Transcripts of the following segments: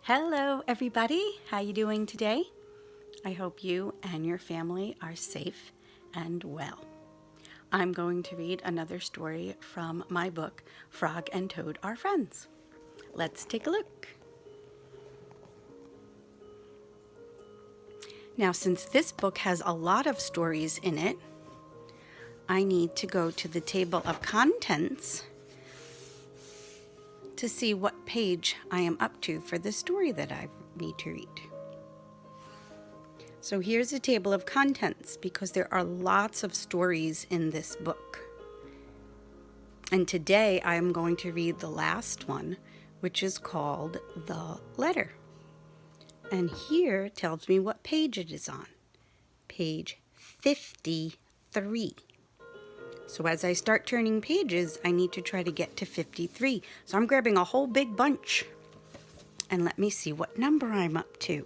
Hello everybody, how you doing today? I hope you and your family are safe and well. I'm going to read another story from my book, Frog and Toad Are Friends. Let's take a look. Now, since this book has a lot of stories in it, I need to go to the table of contents to see what page I am up to for the story that I need to read. So here's a table of contents because there are lots of stories in this book. And today I am going to read the last one, which is called The Letter. And here tells me what page it is on. Page 53. So as I start turning pages, I need to try to get to 53. So I'm grabbing a whole big bunch. And let me see what number I'm up to.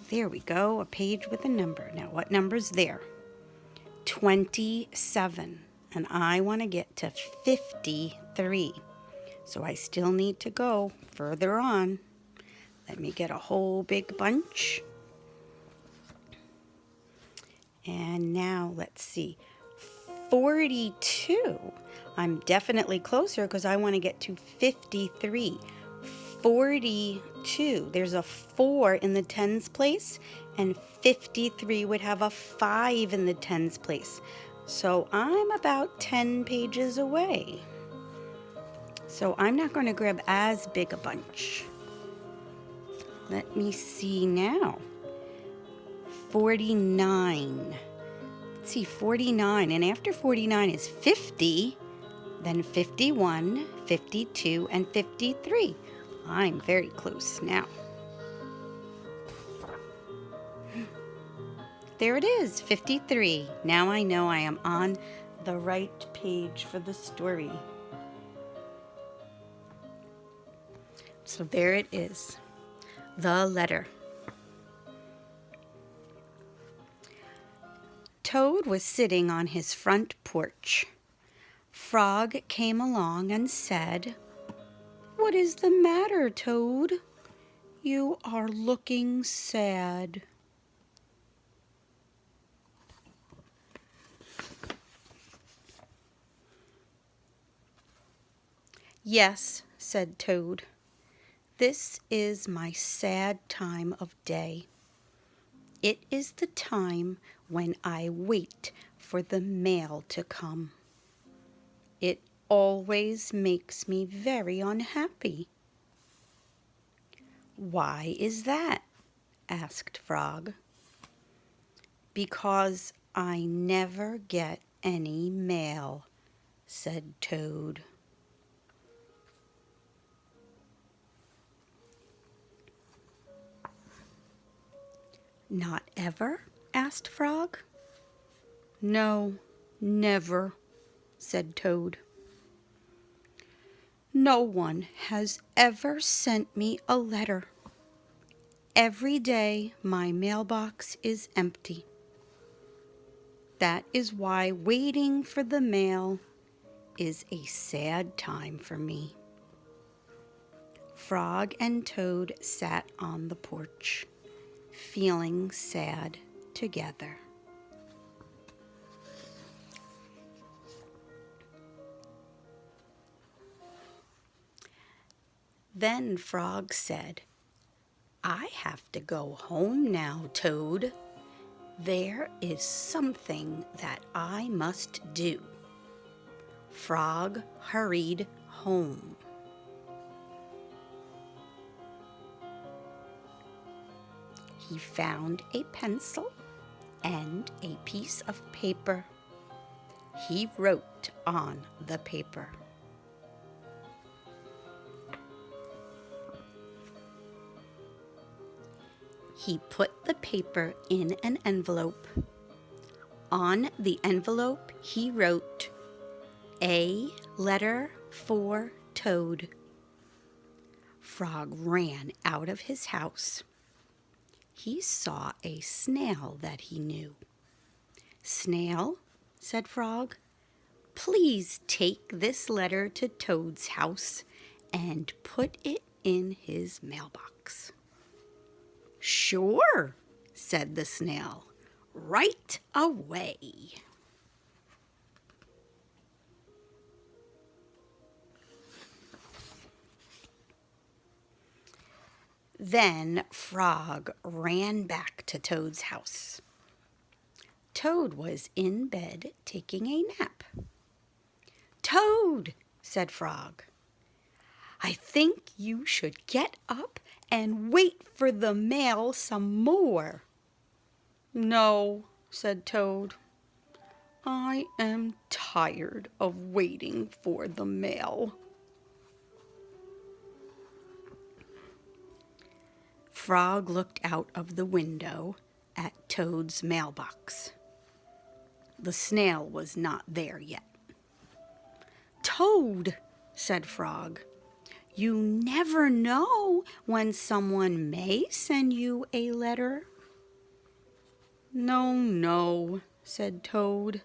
There we go, a page with a number. Now, what number's there? 27. And I want to get to 53. So I still need to go further on. Let me get a whole big bunch. And now, let's see, 42. I'm definitely closer because I want to get to 53. 42. There's a 4 in the tens place, and 53 would have a 5 in the tens place. So I'm about 10 pages away. So I'm not going to grab as big a bunch. Let me see now. 49. Let's see, 49. And after 49 is 50, then 51, 52, and 53. I'm very close now. There it is, 53. Now I know I am on the right page for the story. So there it is, The Letter. Toad was sitting on his front porch. Frog came along and said, "What is the matter, Toad? You are looking sad." "Yes," said Toad. "This is my sad time of day. It is the time when I wait for the mail to come. It always makes me very unhappy." "Why is that?" asked Frog. "Because I never get any mail," said Toad. "Not ever?" asked Frog. "No, never," said Toad. "No one has ever sent me a letter. Every day my mailbox is empty. That is why waiting for the mail is a sad time for me." Frog and Toad sat on the porch, feeling sad together. Then Frog said, "I have to go home now, Toad. There is something that I must do." Frog hurried home. He found a pencil and a piece of paper. He wrote on the paper. He put the paper in an envelope. On the envelope he wrote, "A letter for Toad." Frog ran out of his house. He saw a snail that he knew. "Snail," said Frog, "please take this letter to Toad's house and put it in his mailbox. "Sure," said the snail, "right away." Then Frog ran back to Toad's house. Toad was in bed taking a nap. "Toad," said Frog, "I think you should get up and wait for the mail some more." "No," said Toad, "I am tired of waiting for the mail." Frog looked out of the window at Toad's mailbox. The snail was not there yet. "Toad," said Frog, "you never know when someone may send you a letter." "No, no," said Toad,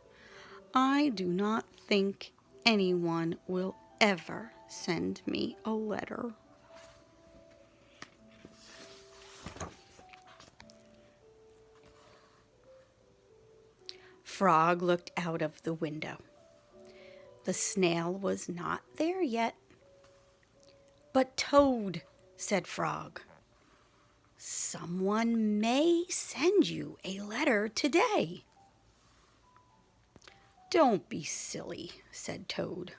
"I do not think anyone will ever send me a letter." Frog looked out of the window. The snail was not there yet. "But Toad," said Frog, "someone may send you a letter today." "Don't be silly," said Toad.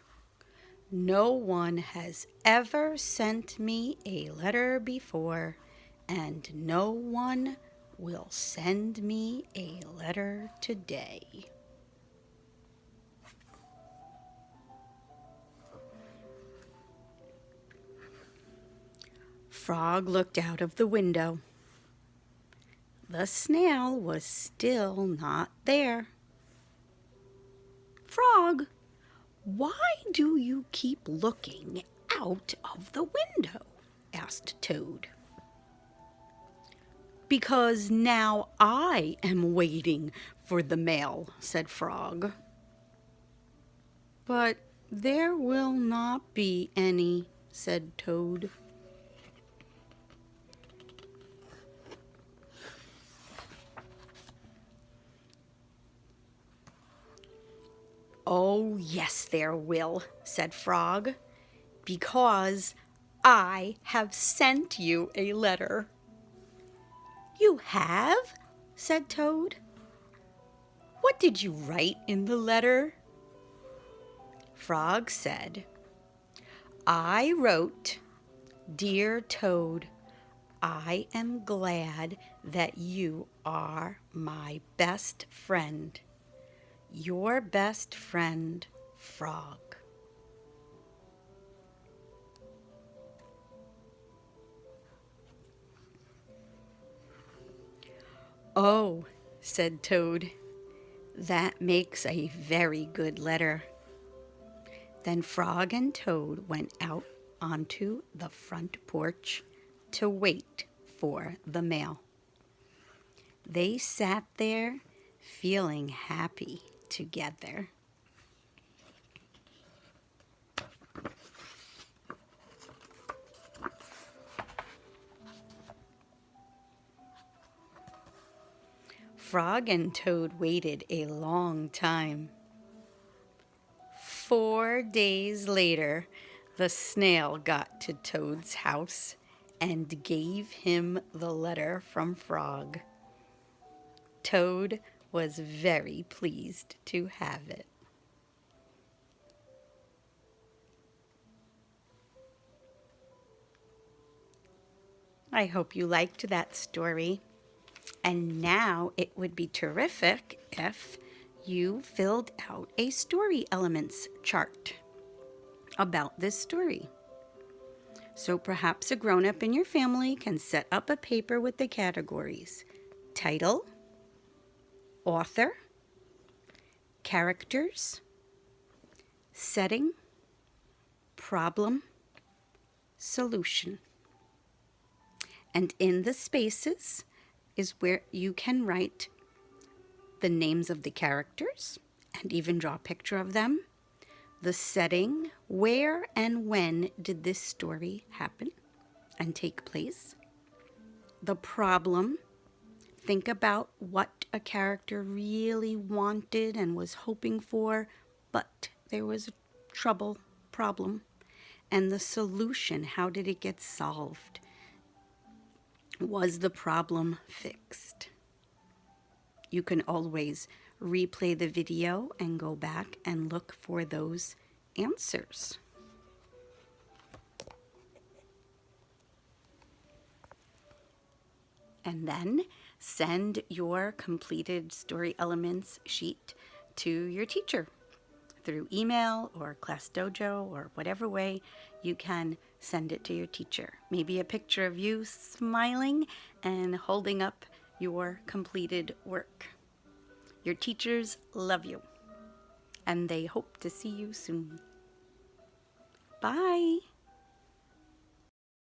"No one has ever sent me a letter before, and no one will send me a letter today." Frog looked out of the window. The snail was still not there. "Frog, why do you keep looking out of the window?" asked Toad. "Because now I am waiting for the mail," said Frog. "But there will not be any," said Toad. "Oh, yes, there will," said Frog, "because I have sent you a letter." "You have?" said Toad. "What did you write in the letter?" Frog said, "I wrote, 'Dear Toad, I am glad that you are my best friend. Your best friend, Frog.'" "Oh," said Toad, "that makes a very good letter." Then Frog and Toad went out onto the front porch to wait for the mail. They sat there feeling happy together. Frog and Toad waited a long time. 4 days later, the snail got to Toad's house and gave him the letter from Frog. Toad was very pleased to have it. I hope you liked that story. And now it would be terrific if you filled out a story elements chart about this story. So perhaps a grown-up in your family can set up a paper with the categories: title, author, characters, setting, problem, solution. And in the spaces is where you can write the names of the characters and even draw a picture of them, the setting Where and when did this story happen and take place? The problem. Think about what a character really wanted and was hoping for, but there was a problem. And the solution, how did it get solved? Was the problem fixed? You can always replay the video and go back and look for those answers. And then send your completed story elements sheet to your teacher through email or Class Dojo or whatever way you can send it to your teacher. Maybe a picture of you smiling and holding up your completed work. Your teachers love you and they hope to see you soon. Bye.